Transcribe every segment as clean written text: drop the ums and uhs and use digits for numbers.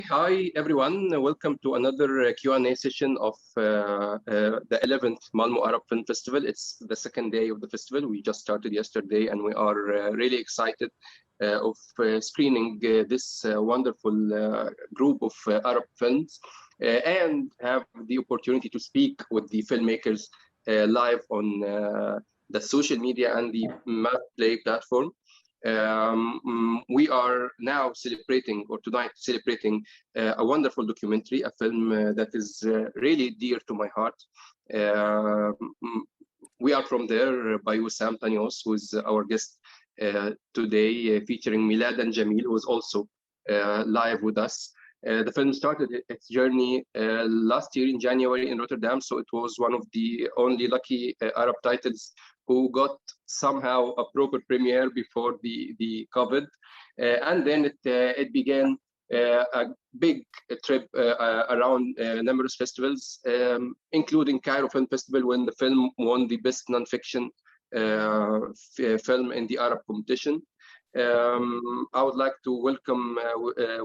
Hi everyone. Welcome to another Q&A session of the 11th Malmö Arab Film Festival. It's the second day of the festival. We just started yesterday, and we are really excited of screening this wonderful group of Arab films and have the opportunity to speak with the filmmakers live on the social media and the Play platform. We are now celebrating, or tonight celebrating, a wonderful documentary, a film that is really dear to my heart. We are from There by Wissam Tanios, who is our guest today, featuring Milad and Jamil, who is also live with us. The film started its journey last year in January in Rotterdam, so it was one of the only lucky Arab titles who got somehow a proper premiere before the COVID. And then it began a big trip around numerous festivals, including Cairo Film Festival, when the film won the best nonfiction film in the Arab competition. I would like to welcome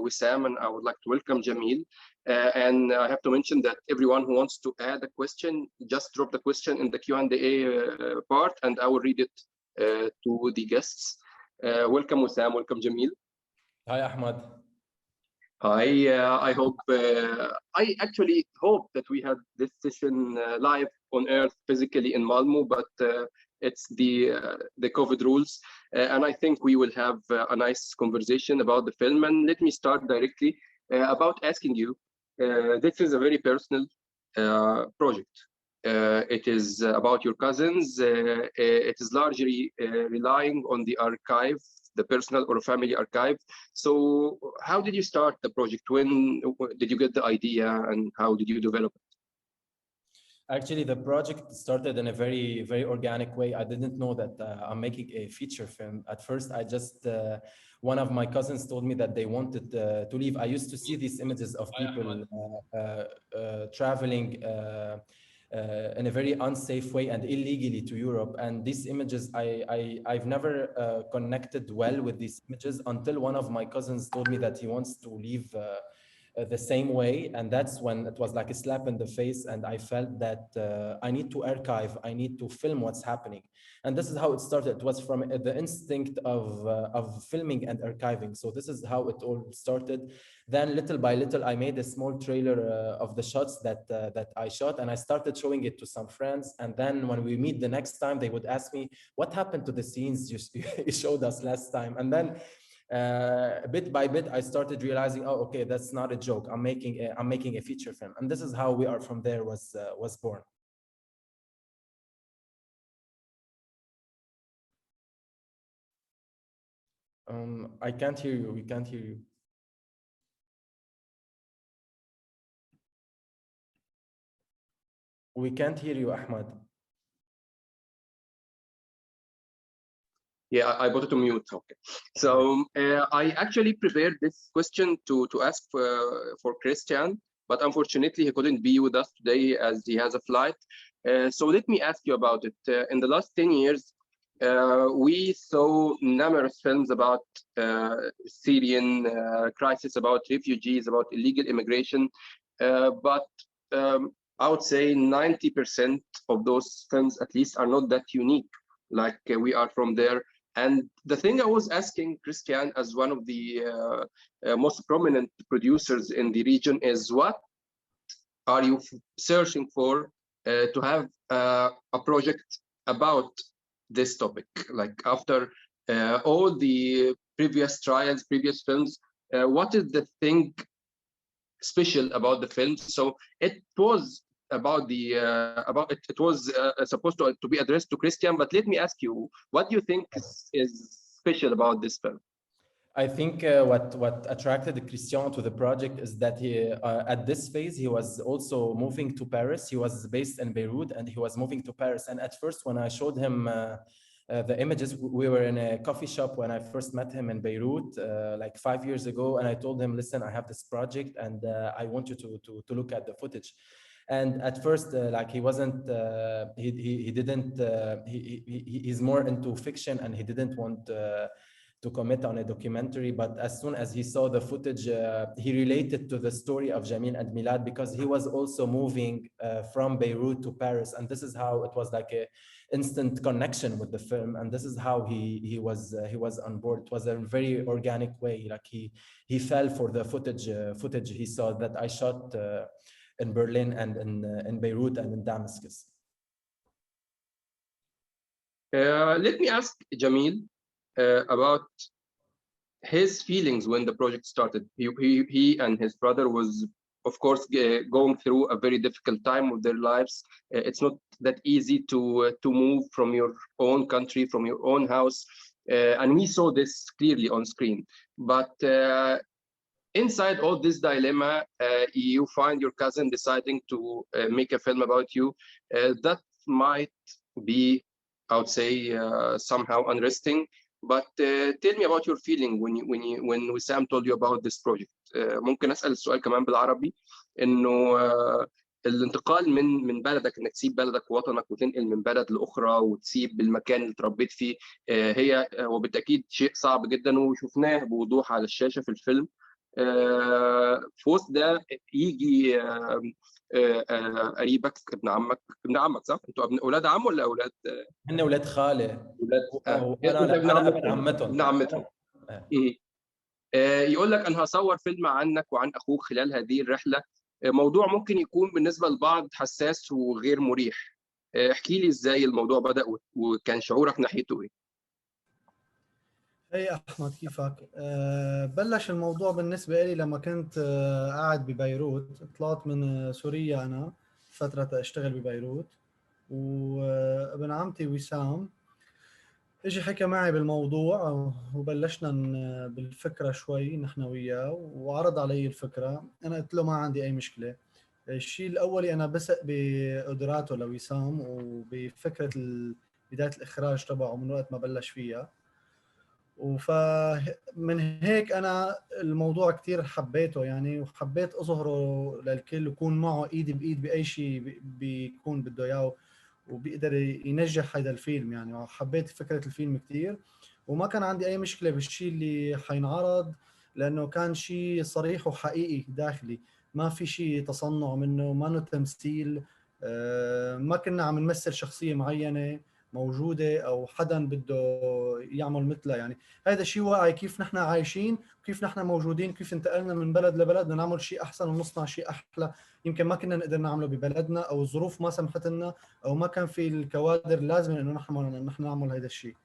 Wissam, and I would like to welcome Jamil. And I have to mention that everyone who wants to add a question, just drop the question in the Q&A part, and I will read it to the guests. Welcome Wissam, welcome Jamil. Hi Ahmed. I hope, I actually hope that we had this session live on earth physically in Malmö, but it's the COVID rules, and I think we will have a nice conversation about the film. And let me start directly about asking you, this is a very personal project. It is about your cousins. It is largely relying on the archive, the personal or family archive. So how did you start the project? When did you get the idea, and how did you develop it? Actually, the project started in a very, very organic way. I didn't know that I'm making a feature film. At first, I just, one of my cousins told me that they wanted to leave. I used to see these images of people traveling in a very unsafe way and illegally to Europe. And these images, I've never connected well with these images until one of my cousins told me that he wants to leave the same way, and that's when it was like a slap in the face, and I felt that I need to archive, I need to film what's happening. And this is how it started. It was from the instinct of filming and archiving. So this is how it all started. Then little by little, I made a small trailer of the shots that I shot, and I started showing it to some friends. And then when we meet the next time, they would ask me, what happened to the scenes you showed us last time? And then bit by bit, I started realizing, oh, okay, that's not a joke. I'm making a feature film, and this is how We Are From There was born. I can't hear you. We can't hear you. We can't hear you, Ahmed. Yeah, I put it to mute. Okay. So I actually prepared this question to ask for Christian, but unfortunately he couldn't be with us today as he has a flight. So let me ask you about it. In the last 10 years, we saw numerous films about Syrian crisis, about refugees, about illegal immigration, but I would say 90% of those films, at least, are not that unique, like We Are From There. And the thing I was asking Christian, as one of the most prominent producers in the region, is what are you searching for to have a project about this topic? Like, after all the previous trials, previous films, what is the thing special about the film? So it was about the it was supposed to be addressed to Christian, but let me ask you, what do you think is special about this film? I think what attracted Christian to the project is that he, at this phase, he was also moving to Paris. He was based in Beirut, and he was moving to Paris. And at first, when I showed him the images, we were in a coffee shop when I first met him in Beirut, like 5 years ago. And I told him, listen, I have this project, and I want you to look at the footage. And at first, like, he wasn't, he didn't, he's more into fiction, and he didn't want commit on a documentary, but as soon as he saw the footage, he related to the story of Jamil and Milad, because he was also moving from Beirut to Paris, and this is how it was like a instant connection with the film, and this is how he was on board. It was a very organic way, like he fell for the footage he saw that I shot in Berlin and in Beirut and in Damascus. Let me ask Jamil about his feelings when the project started. He and his brother was, of course, going through a very difficult time of their lives. It's not that easy to move from your own country, from your own house, and we saw this clearly on screen. But inside all this dilemma, you find your cousin deciding to make a film about you. That might be, I would say, somehow unresting. But tell me about your feeling when Wissam told you about this project. ممكن أسأل السؤال كمان بالعربي، إنه الانتقال من بلدك، إنك تسيب بلدك ووطنك وتنقل من بلد لأخرى وتسيب المكان اللي اتربيت فيه، هي وبالتأكيد شيء صعب جدا، وشفناه بوضوح على الشاشة في الفيلم. في وسط ده يجي قريبك، ابن عمك صح؟ انتوا اولاد عم ولا اولاد؟ احنا اولاد خاله. انا ابن عمتهم. ابن عمتهم. يقول لك انا هصور فيلم عنك وعن اخوك خلال هذه الرحله. موضوع ممكن يكون بالنسبه للبعض حساس وغير مريح. احكي لي ازاي الموضوع بدأ وكان شعورك ناحيته ايه؟ اي احمد، كيفك؟ بلش الموضوع بالنسبه لي لما كنت قاعد ببيروت. طلعت من سوريا انا فتره اشتغل ببيروت، وابن عمتي وسام اجى حكى معي بالموضوع، وبلشنا بالفكره شوي نحن وياه، وعرض علي الفكره. انا قلت له ما عندي اي مشكله. الشيء الاولي انا بثق بقدراته لوسام وبفكره بدايه الاخراج تبعه من وقت ما بلش فيها، ومن هيك انا الموضوع كتير حبيته يعني، وحبيت اظهره للكل وكون معه ايد بايد باي شيء بيكون بده اياه وبيقدر ينجح هذا الفيلم يعني. وحبيت فكرة الفيلم كتير، وما كان عندي اي مشكلة بالشيء اللي حينعرض، لانه كان شيء صريح وحقيقي داخلي، ما في شيء تصنع منه، ما تمثيل. ما كنا عم نمثل شخصية معينة موجودة أو حدا بده يعمل مثلها يعني. هذا شيء واقعي، كيف نحن عايشين وكيف نحن موجودين، كيف انتقلنا من بلد لبلد بدنا نعمل شيء أحسن ونصنع شيء أحلى يمكن ما كنا نقدر نعمله ببلدنا، أو الظروف ما سمحت لنا، أو ما كان في الكوادر لازم إنه نحن نعمل هذا الشيء.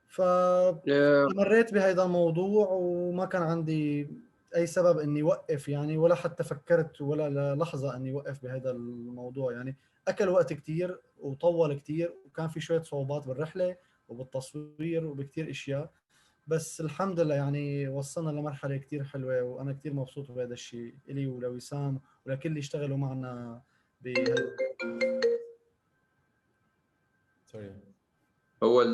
فمريت بهذا الموضوع وما كان عندي أي سبب إني وقف يعني، ولا حتى فكرت ولا لحظة إني وقف بهذا الموضوع يعني. أكل وقت كتير وطول كتير، وكان في شوية صعوبات بالرحلة وبالتصوير وبكتير إشياء، بس الحمد لله يعني وصلنا لمرحلة كتير حلوة، وأنا كتير مبسوط بهذا الشيء إلي ولوسام ولكل اللي اشتغلوا معنا هو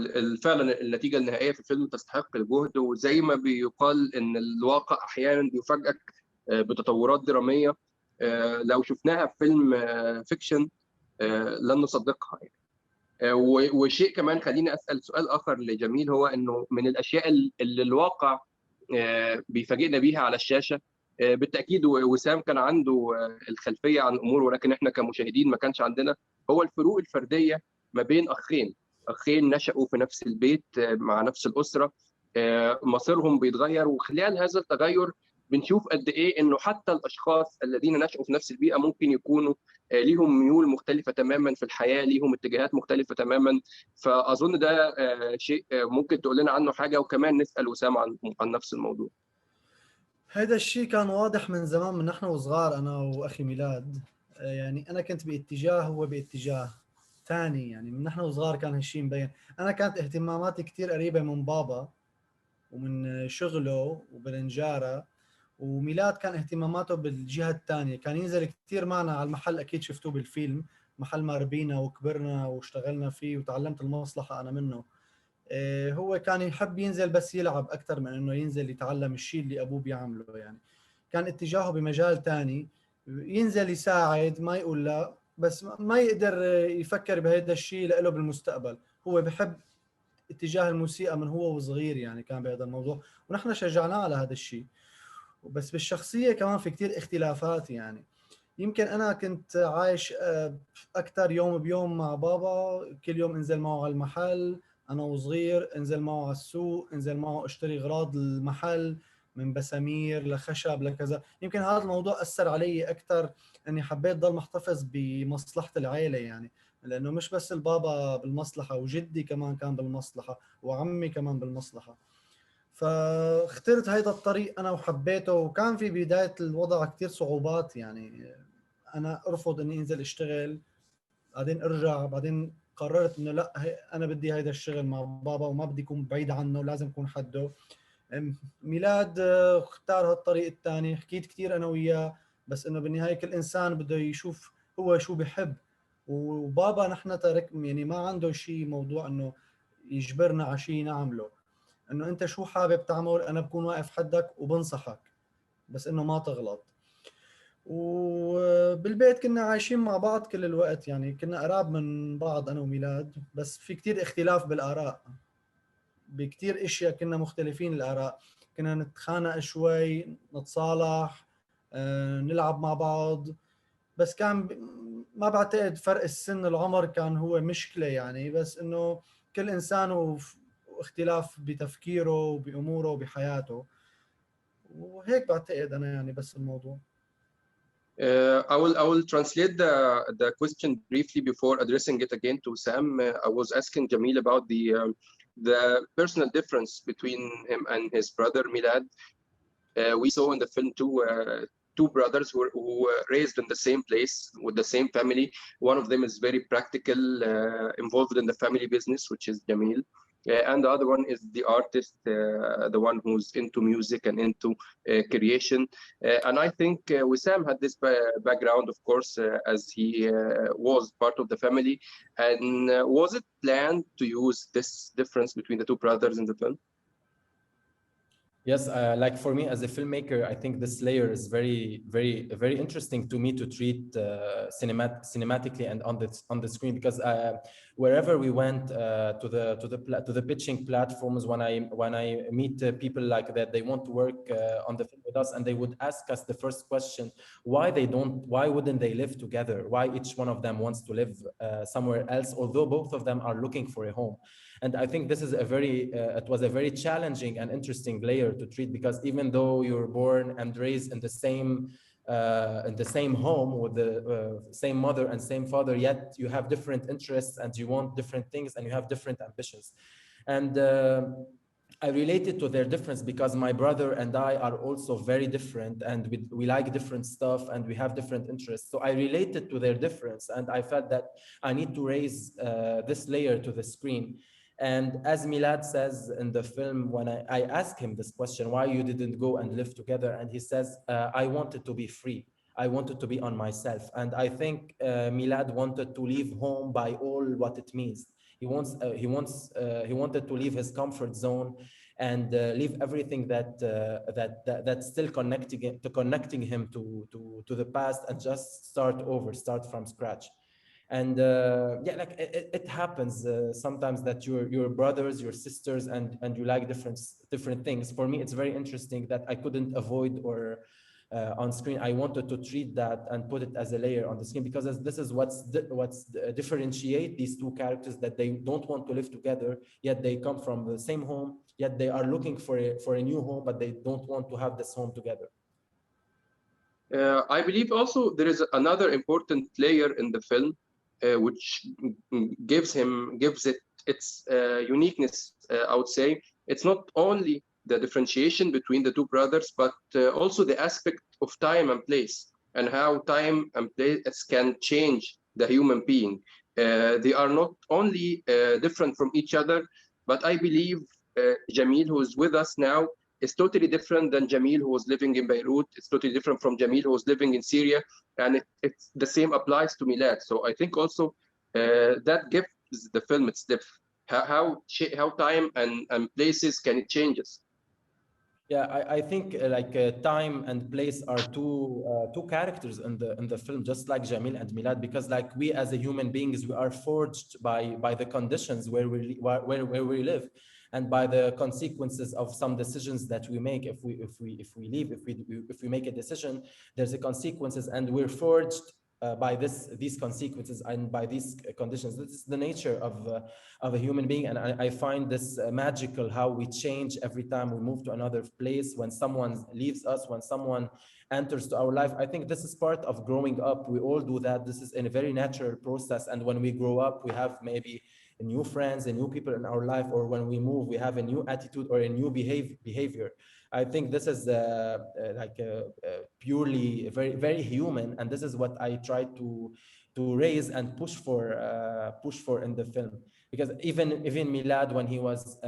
فعلا النتيجة النهائية في الفيلم تستحق الجهد، وزي ما بيقال إن الواقع أحيانا بيفاجئك بتطورات درامية لو شفناها في فيلم فيكشن لن نصدقها يعني. وشيء كمان خليني أسأل سؤال آخر لجميل، هو إنه من الأشياء اللي الواقع بيفاجئنا بيها على الشاشة، بالتأكيد وسام كان عنده الخلفية عن الأمور، ولكن إحنا كمشاهدين ما كانش عندنا، هو الفروق الفردية ما بين أخين نشأوا في نفس البيت مع نفس الأسرة. مصيرهم بيتغير، وخلال هذا التغير بنشوف قد إيه إنه حتى الأشخاص الذين نشأوا في نفس البيئة ممكن يكونوا ليهم ميول مختلفة تماما في الحياة، ليهم اتجاهات مختلفة تماما. فأظن ده شيء ممكن تقول لنا عنه حاجة، وكمان نسأل وسام عن نفس الموضوع. هذا الشيء كان واضح من زمان، من نحن وصغار أنا وأخي ميلاد يعني. أنا كنت باتجاه، هو باتجاه ثاني يعني. من نحن وصغار كان هالشيء مبين. أنا كانت اهتماماتي كتير قريبة من بابا ومن شغله وبالنجارة، وميلاد كان اهتماماته بالجهة الثانية. كان ينزل كتير معنا على المحل، أكيد شفتوه بالفيلم، محل ما ربينا وكبرنا واشتغلنا فيه وتعلمت المصلحة أنا منه. هو كان يحب ينزل بس يلعب أكثر من إنه ينزل يتعلم الشيء اللي أبوه بيعمله يعني. كان اتجاهه بمجال تاني، ينزل يساعد ما يقول لا، بس ما يقدر يفكر بهذا الشيء له بالمستقبل. هو بحب اتجاه الموسيقى من هو وصغير يعني كان بهذا الموضوع، ونحن شجعناه على هذا الشيء. بس بالشخصية كمان في كتير اختلافات يعني. يمكن أنا كنت عايش أكثر يوم بيوم مع بابا، كل يوم انزل معه على المحل أنا وصغير، انزل معه على السوق، انزل معه اشتري أغراض المحل من بسامير لخشب لكذا. يمكن هذا الموضوع أثر علي أكثر، أني حبيت ضل محتفظ بمصلحة العائلة يعني، لأنه مش بس البابا بالمصلحة، وجدي كمان كان بالمصلحة، وعمي كمان بالمصلحة. فاخترت هيدا الطريق أنا وحبيته. وكان في بداية الوضع كتير صعوبات يعني، أنا أرفض إني أنزل أشتغل، بعدين أرجع، بعدين قررت إنه لا، أنا بدي هيدا الشغل مع بابا وما بدي أكون بعيد عنه، لازم أكون حده. ميلاد اختار هالطريق الثاني، حكيت كتير أنا وياه، بس إنه بالنهاية كل إنسان بده يشوف هو شو بحب. وبابا نحن ترك يعني ما عنده شيء موضوع إنه يجبرنا على شيء نعمله، انه انت شو حابب تعمل انا بكون واقف حدك وبنصحك، بس انه ما تغلط. وبالبيت كنا عايشين مع بعض كل الوقت يعني، كنا قراب من بعض انا وميلاد، بس في كتير اختلاف بالاراء، بكتير اشياء كنا مختلفين الاراء، كنا نتخانق شوي، نتصالح، نلعب مع بعض. بس كان ما بعتقد فرق السن العمر كان هو مشكلة يعني، بس انه كل انسان واختلاف بتفكيره وبأموره وبحياته، وهيك بعتقد انا يعني بس الموضوع. I will translate the question briefly before addressing it again to Sam. I was asking Jamil about the personal difference between him and his brother Milad. We saw in the film two brothers who were raised in the same place with the same family. One of them is very practical, involved in the family business, which is Jamil. And the other one is the artist, the one who's into music and into creation. And I think Wissam had this background, of course, as he was part of the family. And was it planned to use this difference between the two brothers in the film? Yes, like for me as a filmmaker, I think this layer is very interesting to me to treat cinematically and on the screen, because wherever we went to the pitching platforms, when I meet people like that, they want to work on the film with us, and they would ask us the first question: why wouldn't they live together? Why each one of them wants to live somewhere else, although both of them are looking for a home? And I think this is it was a very challenging and interesting layer to treat, because even though you're born and raised in the same home with the same mother and same father, yet you have different interests and you want different things and you have different ambitions. And I related to their difference because my brother and I are also very different, and we like different stuff and we have different interests. So I related to their difference, and I felt that I need to raise this layer to the screen. And as Milad says in the film, when I asked him this question, why you didn't go and live together? And he says, I wanted to be free. I wanted to be on myself. And I think Milad wanted to leave home by all what it means. He wanted to leave his comfort zone and leave everything that's still connecting him to the past, and just start from scratch. And yeah, like it happens sometimes that your brothers, your sisters, and you like different things. For me, it's very interesting that I couldn't avoid or on screen. I wanted to treat that and put it as a layer on the screen, because this is what's differentiate these two characters, that they don't want to live together, yet they come from the same home, yet they are looking for a new home, but they don't want to have this home together. I believe also there is another important layer in the film, which gives it its uniqueness. I would say it's not only the differentiation between the two brothers, but also the aspect of time and place, and how time and place can change the human being. They are not only different from each other, but I believe Jamil, who is with us now, is totally different than Jamil, who was living in Beirut. It's totally different from Jamil, who was living in Syria, and it's the same applies to Milad. So I think also that gives the film its depth. How time and places can it change us? Yeah, I think time and place are two characters in the film, just like Jamil and Milad, because like we as a human beings, we are forged by the conditions where we live, and by the consequences of some decisions that we make. If we leave, if we make a decision, there's a consequences, and we're forged by these consequences and by these conditions. This is the nature of a human being. And I find this magical, how we change every time we move to another place, when someone leaves us, when someone enters to our life. I think this is part of growing up. We all do that. This is a very natural process. And when we grow up, we have maybe new friends and new people in our life, or when we move, we have a new attitude or a new behavior. I think this is purely very, very human. And this is what I try to raise and push for in the film. Because even Milad, when he was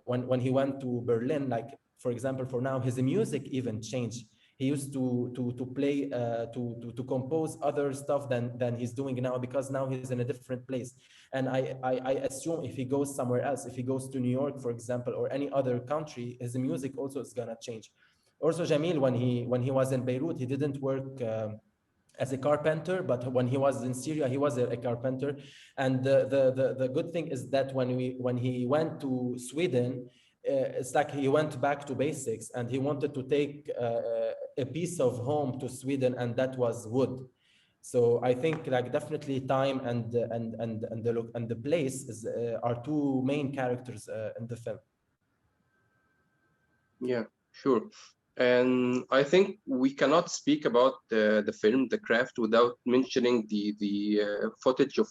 when he went to Berlin, like for example, for now, his music even changed. He used to play to compose other stuff than he's doing now, because now he's in a different place. And I assume if he goes somewhere else, if he goes to New York, for example, or any other country, his music also is gonna change. Also, Jamil, when he was in Beirut, he didn't work as a carpenter, but when he was in Syria, he was a carpenter. And the good thing is that when he went to Sweden, it's like he went back to basics, and he wanted to take a piece of home to Sweden, and that was wood. So I think like definitely time and the look and the place are two main characters in the film. Yeah, sure. And I think we cannot speak about the film, The Craft, without mentioning the footage of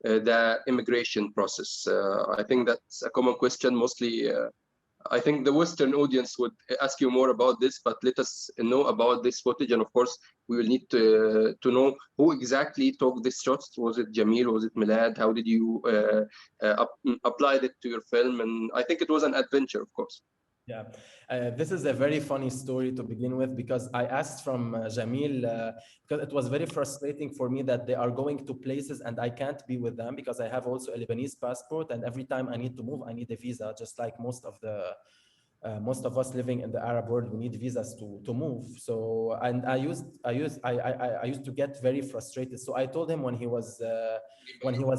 the immigration process. I think that's a common question. Mostly, I think the Western audience would ask you more about this, but let us know about this footage. And of course, we will need to know who exactly took these shots. Was it Jamil? Was it Milad? How did you apply it to your film? And I think it was an adventure, of course. Yeah, this is a very funny story to begin with, because I asked from Jamil, because it was very frustrating for me that they are going to places and I can't be with them, because I have also a Lebanese passport, and every time I need to move, I need a visa, just like most of us living in the Arab world, we need visas to move. So, and I used to get very frustrated. So I told him when he was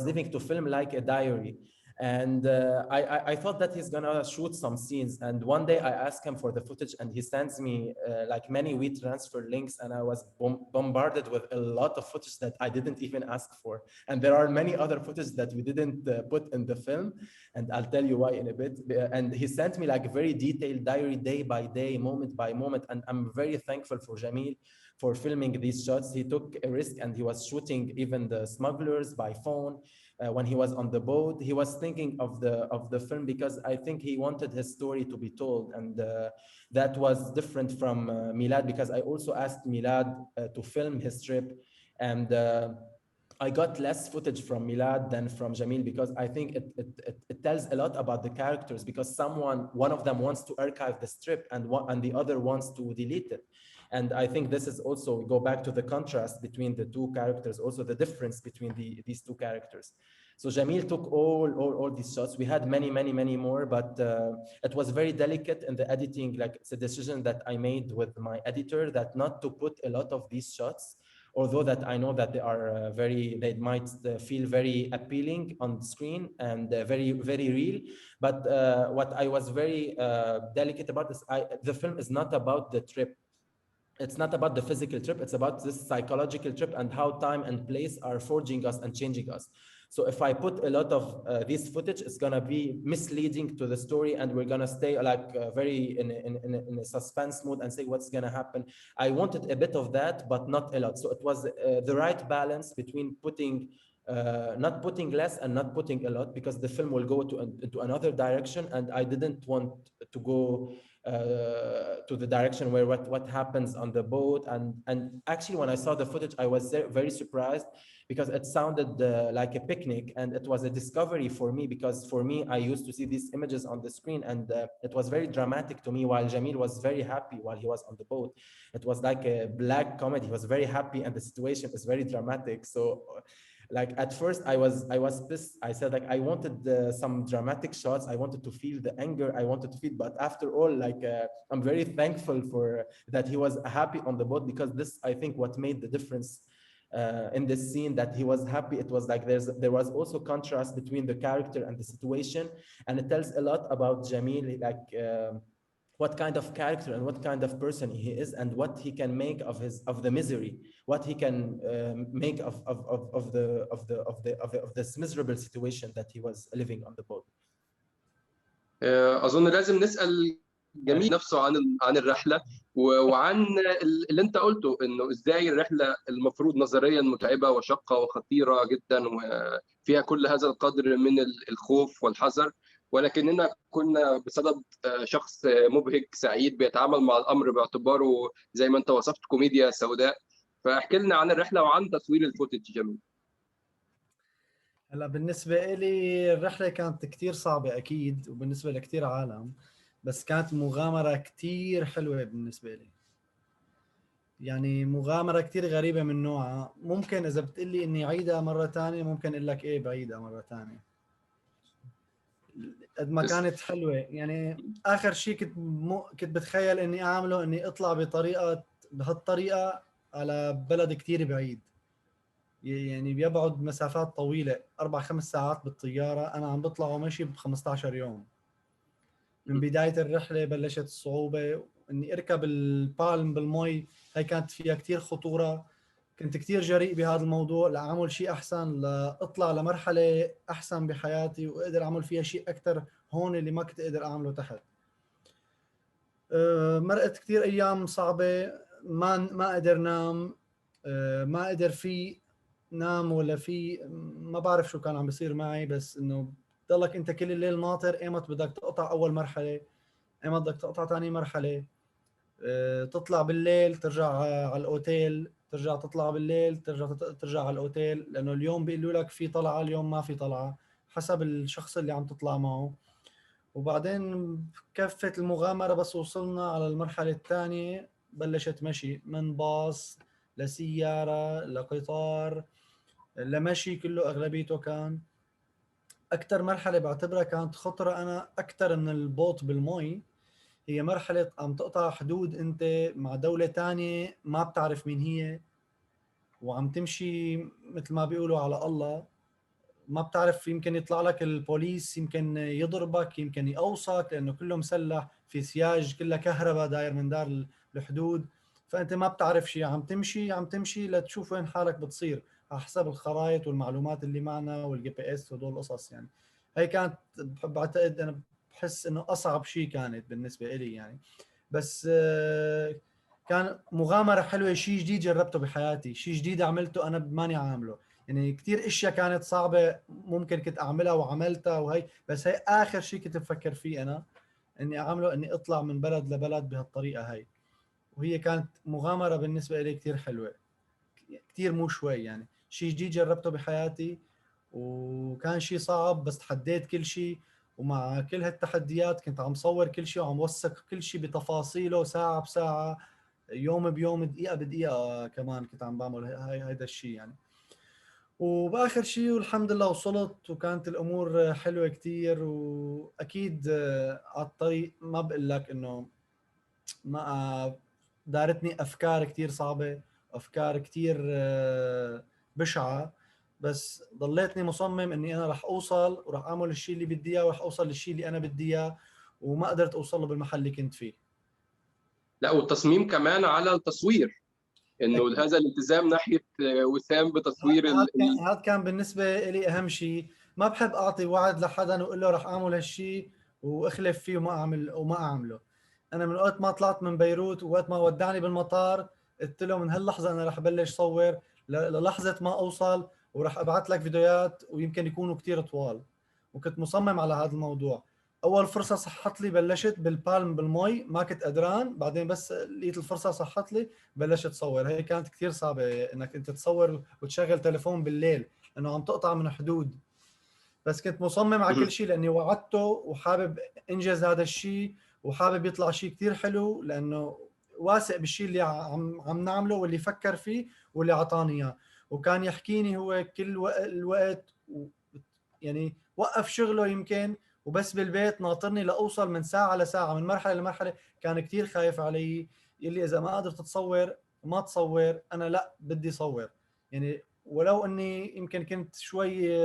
leaving to film like a diary. And I thought that he's gonna shoot some scenes. And one day I asked him for the footage, and he sends me like many WeTransfer links, and I was bombarded with a lot of footage that I didn't even ask for. And there are many other footage that we didn't put in the film, and I'll tell you why in a bit. And he sent me like a very detailed diary, day by day, moment by moment. And I'm very thankful for Jamil for filming these shots. He took a risk, and he was shooting even the smugglers by phone. When he was on the boat, he was thinking of the film, because I think he wanted his story to be told. And that was different from Milad, because I also asked Milad to film his trip. And I got less footage from Milad than from Jamil, because I think it tells a lot about the characters, because one of them wants to archive the strip, and the other wants to delete it. And I think this is also, we go back to the contrast between the two characters, also the difference between these two characters. So Jamil took all these shots. We had many more, but it was very delicate in the editing. Like, it's a decision that I made with my editor, that not to put a lot of these shots, although that I know that they are they might feel very appealing on screen and very, very real. But what I was very delicate about is the film is not about the trip. It's not about the physical trip. It's about this psychological trip, and how time and place are forging us and changing us. So if I put a lot of this footage, it's gonna be misleading to the story, and we're gonna stay like very in a suspense mode and say what's gonna happen. I wanted a bit of that, but not a lot. So it was the right balance between putting not putting less and not putting a lot, because the film will go into another direction, and I didn't want to go to the direction where what happens on the boat. And actually, when I saw the footage, I was very surprised, because it sounded like a picnic, and it was a discovery for me, because for me, I used to see these images on the screen, and it was very dramatic to me, while Jamil was very happy while he was on the boat. It was like a black comedy. He was very happy, and the situation is very dramatic. So Like at first I was pissed. I said like I wanted some dramatic shots. I wanted to feel the anger. I wanted to feel, but after all, like I'm very thankful for that he was happy on the boat, because this, I think, what made the difference in this scene, that he was happy. It was like there was also contrast between the character and the situation, and it tells a lot about Jamil, like what kind of character and what kind of person he is, and what he can make of the misery, what he can make of this miserable situation that he was living on the boat. اظن لازم نسال جميل نفسه عن الرحله وعن اللي انت قلته، انه ازاي الرحله المفروض نظريا متعبه وشاقه وخطيره جدا وفيها كل هذا القدر من الخوف والحذر، ولكننا كنا بصدد شخص مبهج سعيد بيتعامل مع الامر باعتباره زي ما انت وصفت كوميديا سوداء. فاحكي لنا عن الرحله وعن تصوير الفوتج. جميل. هلا بالنسبة لي الرحلة كانت كتير صعبة أكيد، وبالنسبة لكتير عالم، بس كانت مغامرة كتير حلوة بالنسبة لي. يعني مغامرة كتير غريبة من نوعها. ممكن إذا بتقلي إني عيدها مرة تانية، ممكن أقول لك إيه بعيدها مرة تانية. قد ما كانت حلوة. يعني آخر شيء كنت بتخيل إني أعمله إني أطلع بهالطريقة على بلد كتير بعيد. يعني بيبعد مسافات طويلة 4-5 ساعات بالطيارة، أنا عم بطلع وماشي ب15 يوم. من بداية الرحلة بلشت الصعوبة، إني أركب البالم بالمي، هاي كانت فيها كتير خطورة. كنت كتير جريء بهذا الموضوع لأعمل شيء أحسن، لأطلع لمرحلة أحسن بحياتي وأقدر أعمل فيها شيء أكتر هون اللي ما كنت أقدر أعمله تحت. مرقت كتير أيام صعبة، ما قدر نام، ما قدر في نام ولا في، ما بعرف شو كان عم بيصير معي، بس إنه ضلك أنت كل الليل ناطر إيمت بدك تقطع أول مرحلة، إيمت بدك تقطع ثاني مرحلة، تطلع بالليل ترجع على الأوتيل، ترجع تطلع بالليل ترجع على الأوتيل، لأنه اليوم بيقولوا لك في طلعة، اليوم ما في طلعة، حسب الشخص اللي عم تطلع معه. وبعدين كفت المغامرة، بس وصلنا على المرحلة الثانية بلشت مشي، من باص لسيارة لقطار لمشي، كله أغلبيته كان. أكتر مرحلة بعتبرها كانت خطرة أنا أكتر من البوت بالمي، هي مرحلة عم تقطع حدود أنت مع دولة تانية ما بتعرف مين هي، وعم تمشي مثل ما بيقولوا على الله، ما بتعرف، يمكن يطلع لك البوليس، يمكن يضربك، يمكن يقوصك، لأنه كله مسلح في سياج كله كهرباء داير من دار الحدود. فأنت ما بتعرف شيء، عم تمشي لتشوف وين حالك بتصير على حسب الخرائط والمعلومات اللي معنا والجي بي اس ودول القصص. يعني هي كانت، بعتقد أنا بحس إنه أصعب شيء كانت بالنسبة إلي يعني. بس كان مغامرة حلوة، شيء جديد جربته بحياتي، شيء جديد عملته أنا ماني عامله. يعني كتير اشياء كانت صعبة ممكن كنت اعملها وعملتها وهي، بس هي اخر شيء كنت بفكر فيه انا اني اعمله، اني اطلع من بلد لبلد بهالطريقة هاي. وهي كانت مغامرة بالنسبة لي كتير حلوة، كتير مو شوي، يعني شيء جديد جربته بحياتي، وكان شيء صعب بس تحديت كل شيء. ومع كل هالتحديات كنت عم صور كل شيء وعم وثق كل شيء بتفاصيله، ساعة بساعة، يوم بيوم، دقيقة بدقيقة كمان كنت عم بعمل هيدا الشيء يعني. وبآخر شيء والحمد لله وصلت، وكانت الأمور حلوة كتير. وأكيد على الطريق ما بقول لك إنه ما دارتني أفكار كتير صعبة، أفكار كتير بشعة، بس ضليتني مصمم إني أنا رح أوصل ورح أعمل الشيء اللي بدي إياه ورح أوصل للشيء اللي أنا بدي إياه، وما قدرت أوصل له بالمحل اللي كنت فيه. لا، والتصميم كمان على التصوير، انه هذا الالتزام ناحيه وسام بتصوير هذا كان بالنسبه لي اهم شيء. ما بحب اعطي وعد لحدا واقول له رح اعمل هالشيء واخلف فيه وما اعمله. انا من وقت ما طلعت من بيروت ووقت ما ودعني بالمطار قلت له من هاللحظه انا رح ابلش صور للحظه ما اوصل، ورح ابعث لك فيديوهات ويمكن يكونوا كتير طوال. وكنت مصمم على هذا الموضوع. اول فرصه صحت لي بلشت بالبالم بالمي، ما كنت قدران، بعدين بس لقيت الفرصه صحت لي بلشت تصور. هي كانت كثير صعبه انك انت تصور وتشغل تليفون بالليل لانه عم تقطع من حدود، بس كنت مصمم على كل شيء لاني وعدته وحابب انجز هذا الشيء، وحابب يطلع شيء كثير حلو، لانه واثق بالشيء اللي عم نعمله واللي فكر فيه واللي اعطاني اياه. وكان يحكيني هو كل الوقت يعني وقف شغله يمكن وبس بالبيت ناطرني لأوصل من ساعة لساعة من مرحلة لمرحلة. كان كتير خايف علي، يلي إذا ما قدرت تصور ما تصور، أنا لا بدي صور يعني. ولو أني يمكن كنت شوي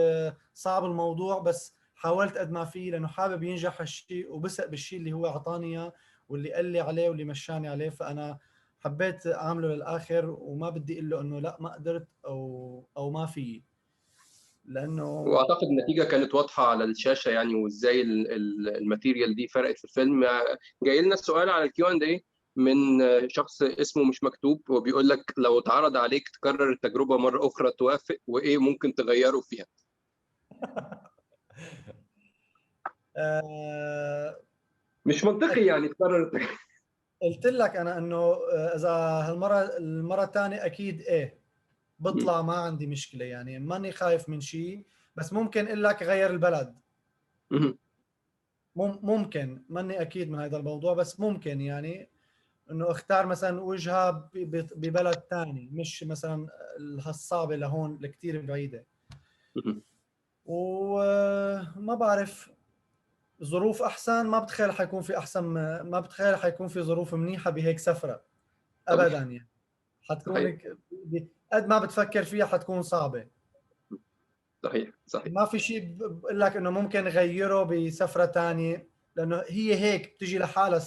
صعب الموضوع، بس حاولت قد ما فيه لأنه حابب ينجح هالشيء وبثق بالشيء اللي هو أعطاني إياه واللي قال لي عليه واللي مشاني عليه. فأنا حبيت أعمله للآخر وما بدي أقول له أنه لا ما قدرت أو ما في، لأنه واعتقد النتيجه كانت واضحه على الشاشه يعني، وازاي الماتيريال دي فرقت في الفيلم. جاي لنا سؤال على الكيو اند اي من شخص اسمه مش مكتوب، وبيقول لك لو اتعرض عليك تكرر التجربه مره اخرى توافق، وايه ممكن تغيره فيها؟ مش منطقي يعني تكرر قلت لك انا انه اذا المره الثانيه اكيد ايه بطلع، ما عندي مشكله يعني، ماني خايف من شيء. بس ممكن اقول لك غير البلد، ممكن، ماني اكيد من هذا الموضوع، بس ممكن يعني انه اختار مثلا وجهه ببلد ثاني، مش مثلا الصعبه لهون لكثير بعيده. وما بعرف، ظروف احسن ما بتخيل حيكون في احسن، ما بتخيل حيكون في ظروف منيحه بهيك سفره ابدا يعني. حتكون قد ما بتفكر فيها حتكون صعبه. صحيح صحيح. ما في شيء بقول لك انه ممكن غيره بسفره ثانيه، لانه هي هيك بتجي لحالها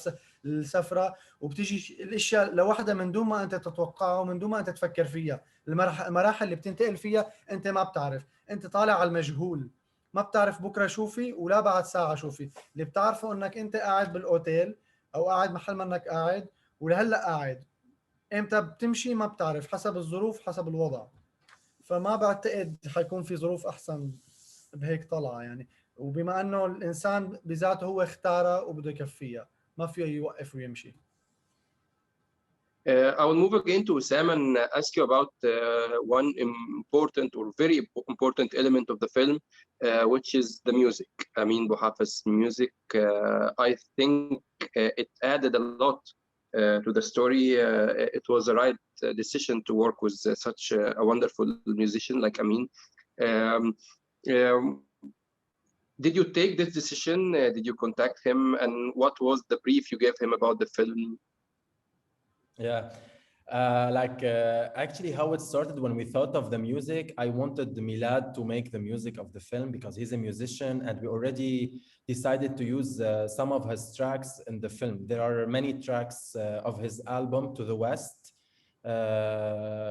السفره، وبتجي الاشياء لوحدها من دون ما انت تتوقعها ومن دون ما انت تفكر فيها. المراحل اللي بتنتقل فيها انت ما بتعرف، انت طالع على المجهول، ما بتعرف بكره شو في ولا بعد ساعه شو في. اللي بتعرفه انك انت قاعد بالاوتيل او قاعد محل ما انك قاعد، ولهلا قاعد. امتى بتمشي ما بتعرف، حسب الظروف حسب الوضع. فما بعتقد حيكون في ظروف احسن بهيك طلعه يعني. وبما انه الانسان بذاته هو اختارها وبده يكفيها، ما فيه يوقف ويمشي. I will move again to Sam and ask you about one important or very important element of the film, which is the music. Amin Bouhafez's music, I think it added a lot to the story. It was the right decision to work with such a wonderful musician like Amin. Did you take this decision? Did you contact him? And what was the brief you gave him about the film? Yeah, actually how it started when we thought of the music, I wanted Milad to make the music of the film because he's a musician, and we already decided to use some of his tracks in the film. There are many tracks of his album To the West,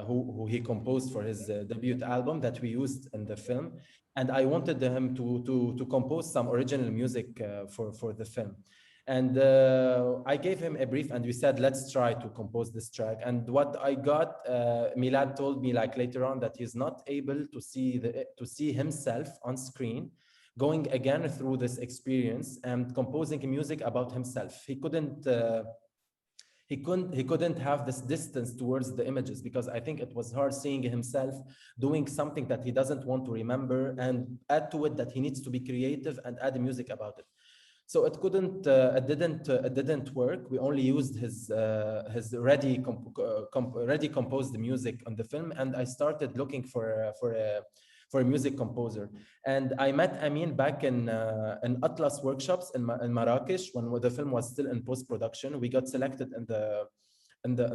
who he composed for his debut album that we used in the film. And I wanted him to compose some original music for the film. And I gave him a brief and we said, let's try to compose this track. And what I got, Milad told me like later on that he's not able to see himself on screen going again through this experience and composing music about himself. He couldn't have this distance towards the images because I think it was hard seeing himself doing something that he doesn't want to remember and add to it that he needs to be creative and add music about it. So it didn't work. We only used his ready composed music on the film, and I started looking for a music composer. And I met Amin back in Atlas workshops in Marrakesh when the film was still in post-production. We got selected in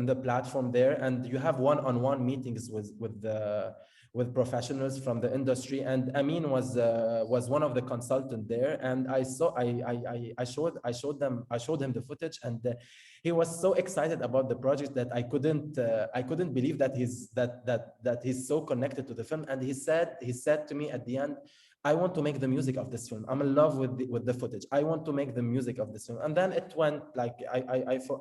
the platform there, and you have one-on-one meetings with professionals from the industry. And Amin was one of the consultants there, and I showed him the footage, and he was so excited about the project that I couldn't believe that he's so connected to the film. And he said to me at the end, I want to make the music of this film. I'm in love with the footage. I want to make the music of this film. And then it went like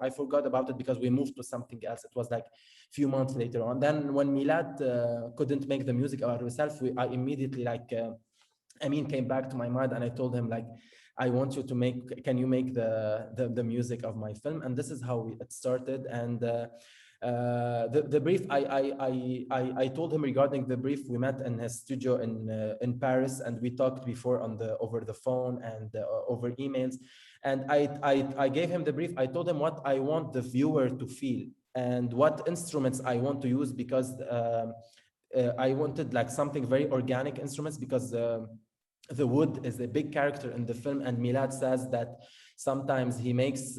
I forgot about it because we moved to something else. It was like a few months later on. Then when Milad couldn't make the music about himself, I immediately Amin came back to my mind, and I told him like, I want you to can you make the music of my film? And this is how it started. And the brief, I told him regarding the brief. We met in his studio in Paris, and we talked before over the phone and over emails. And I gave him the brief. I told him what I want the viewer to feel and what instruments I want to use, because I wanted like something very organic instruments, because the wood is a big character in the film, and Milad says that sometimes he makes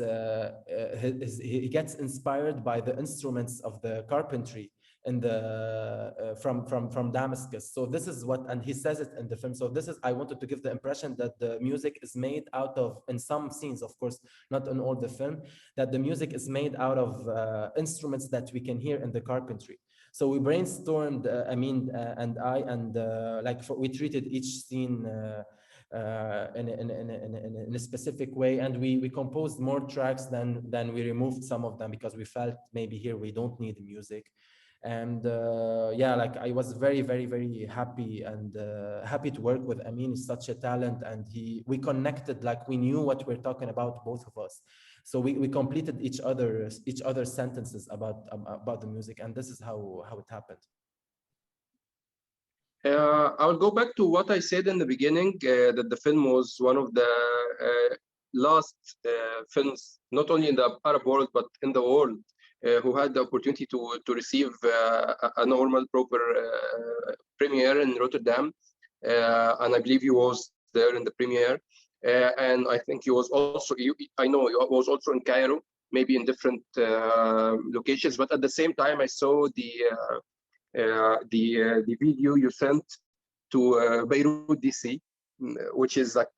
he gets inspired by the instruments of the carpentry in the from Damascus. So this is what, and he says it in the film. So this is, I wanted to give the impression that the music is made out of, in some scenes, of course, not in all the film, that the music is made out of instruments that we can hear in the carpentry. So we brainstormed, Amin and I, and we treated each scene in a specific way, and we composed more tracks than we removed some of them, because we felt maybe here we don't need music. And yeah, like I was very, very, very happy, and happy to work with Amin. He's such a talent, and we connected, like we knew what we're talking about, both of us. So we completed each other's sentences about the music, and this is how it happened. I will go back to what I said in the beginning, that the film was one of the last films, not only in the Arab world, but in the world, who had the opportunity to receive a normal, proper premiere in Rotterdam. And I believe he was there in the premiere. And I think he was also, I know he was also in Cairo, maybe in different locations, but at the same time I saw the video you sent to Beirut, DC, which is like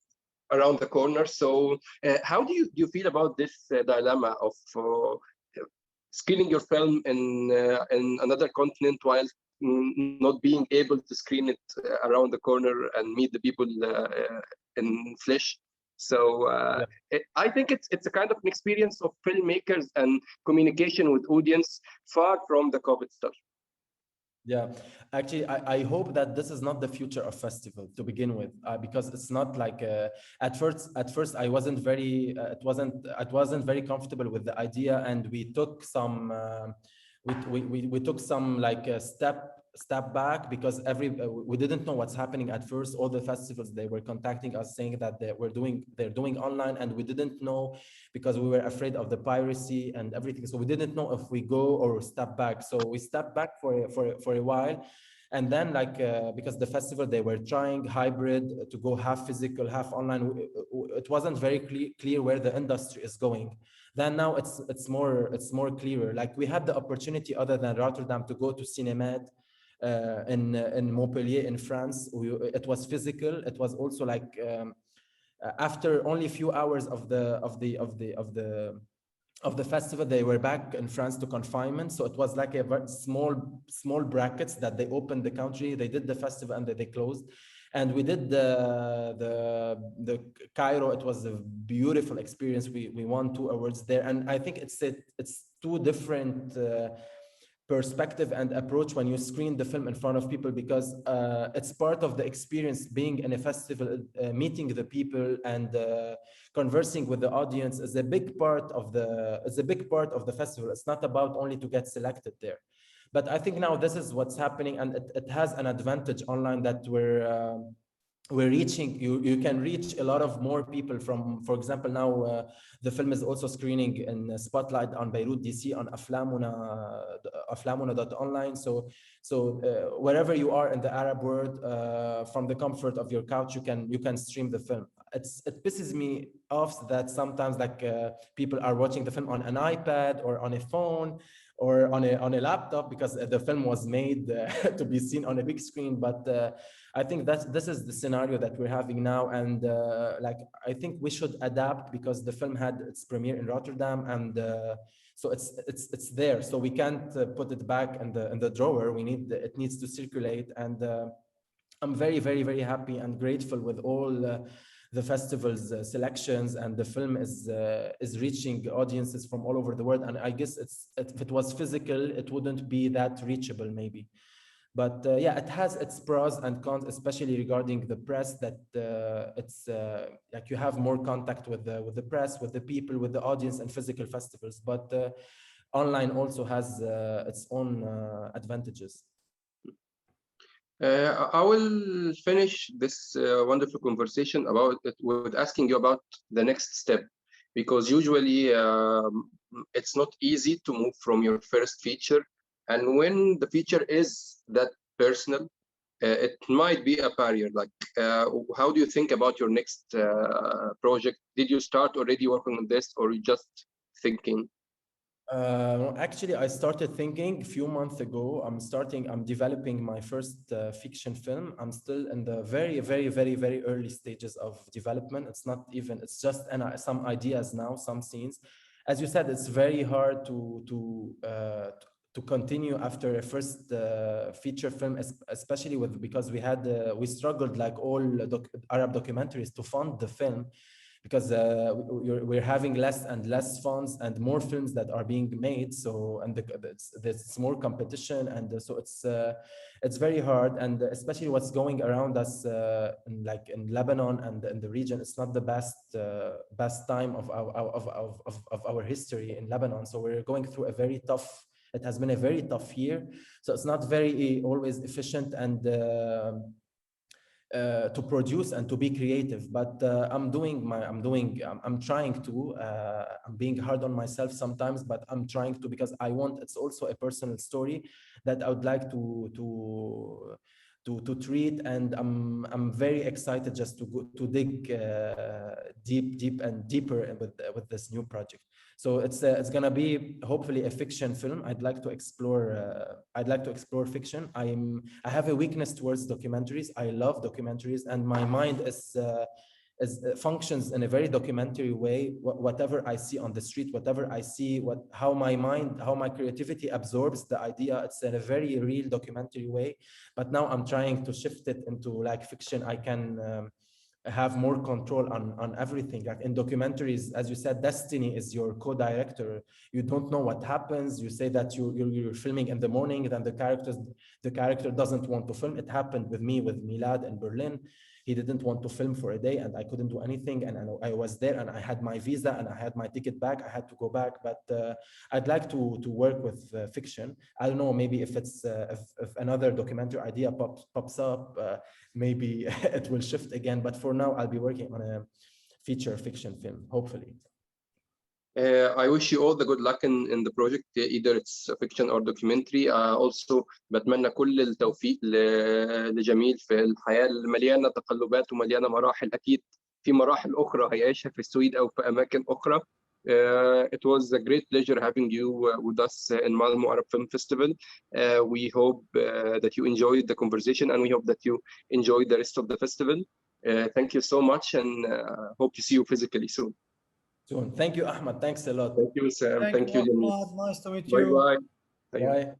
around the corner. So how do you feel about this dilemma of screening your film in another continent while not being able to screen it around the corner and meet the people in flesh? So I think it's a kind of an experience of filmmakers and communication with audience far from the COVID stuff. Yeah, actually, I hope that this is not the future of festival to begin with, because it's not like at first I wasn't very I wasn't very comfortable with the idea, and we took some we took some like step back, because we didn't know what's happening at first. All the festivals, they were contacting us saying that they're doing online, and we didn't know, because we were afraid of the piracy and everything. So we didn't know if we go or step back. So we stepped back for a while, and then like because the festival, they were trying hybrid, to go half physical, half online. It wasn't very clear where the industry is going. Then now it's more clearer. Like we had the opportunity, other than Rotterdam, to go to Cinemed in Montpellier in France. It was physical. It was also like after only a few hours of the festival, they were back in France to confinement. So it was like a very small brackets that they opened the country, they did the festival, and they closed. And we did the Cairo. It was a beautiful experience. We won 2 awards there, and I think it's two different perspective and approach when you screen the film in front of people, because it's part of the experience being in a festival, meeting the people and conversing with the audience is a big part of the festival. It's not about only to get selected there. But I think now this is what's happening, and it has an advantage online, that we're reaching, you can reach a lot of more people from, for example, now the film is also screening in Spotlight on Beirut, DC, on aflamuna.online. So wherever you are in the Arab world, from the comfort of your couch, you can stream the film. It pisses me off that sometimes like people are watching the film on an iPad or on a phone or on a laptop, because the film was made to be seen on a big screen. But I think this is the scenario that we're having now, and like I think we should adapt, because the film had its premiere in Rotterdam, and so it's there. So we can't put it back in the drawer. It needs to circulate, and I'm very, very, very happy and grateful with all the festival's selections, and the film is reaching audiences from all over the world. And I guess if it was physical, it wouldn't be that reachable maybe. But yeah, it has its pros and cons, especially regarding the press, that it's like you have more contact with the press, with the people, with the audience, and physical festivals. But online also has its own advantages. I will finish this wonderful conversation about it with asking you about the next step, because usually it's not easy to move from your first feature, and when the feature is that personal, it might be a barrier. Like, how do you think about your next project? Did you start already working on this, or you just thinking? Actually, I started thinking a few months ago. I'm developing my first fiction film. I'm still in the very early stages of development. It's not even, it's just some ideas now, some scenes. As you said, it's very hard to continue after a first feature film, especially because we struggled like all Arab documentaries to fund the film, because we're having less and less funds and more films that are being made. So, and there's more competition, and so it's very hard. And especially what's going around us, in Lebanon and in the region, it's not the best time of our history in Lebanon. So we're going through it has been a very tough year. So it's not very always efficient and to produce and to be creative, but I'm trying to, I'm being hard on myself sometimes, but I'm trying to, because it's also a personal story that I would like to treat, and I'm very excited just to dig deep and deeper with this new project. So it's gonna be hopefully a fiction film. I'd like to explore fiction. I have a weakness towards documentaries. I love documentaries, and my mind functions in a very documentary way. Whatever I see on the street, whatever I see, how my creativity absorbs the idea, it's in a very real documentary way. But now I'm trying to shift it into like fiction. I can have more control on everything. Like in documentaries, as you said, destiny is your co-director. You don't know what happens. You say that you're filming in the morning, then the character doesn't want to film. It happened with me with Milad in Berlin. He didn't want to film for a day, and I couldn't do anything. And I was there, and I had my visa, and I had my ticket back. I had to go back. But I'd like to work with fiction. I don't know, maybe if it's if another documentary idea pops up, maybe it will shift again. But for now, I'll be working on a feature fiction film, hopefully. I wish you all the good luck in the project, either it's fiction or documentary. Also بتمنى كل التوفيق لجميل في الحياة المليانة تقلبات ومليانة مراحل. أكيد في مراحل أخرى هيعيشها في السويد أو في أماكن أخرى. It was a great pleasure having you with us in Malmö Arab Film Festival. We hope that you enjoyed the conversation, and we hope that you enjoyed the rest of the festival. Thank you so much, and hope to see you physically soon. Thank you, Ahmed. Thanks a lot. Thank you, Sam. Thank you, Jamil. Nice to meet you. Bye-bye. Bye.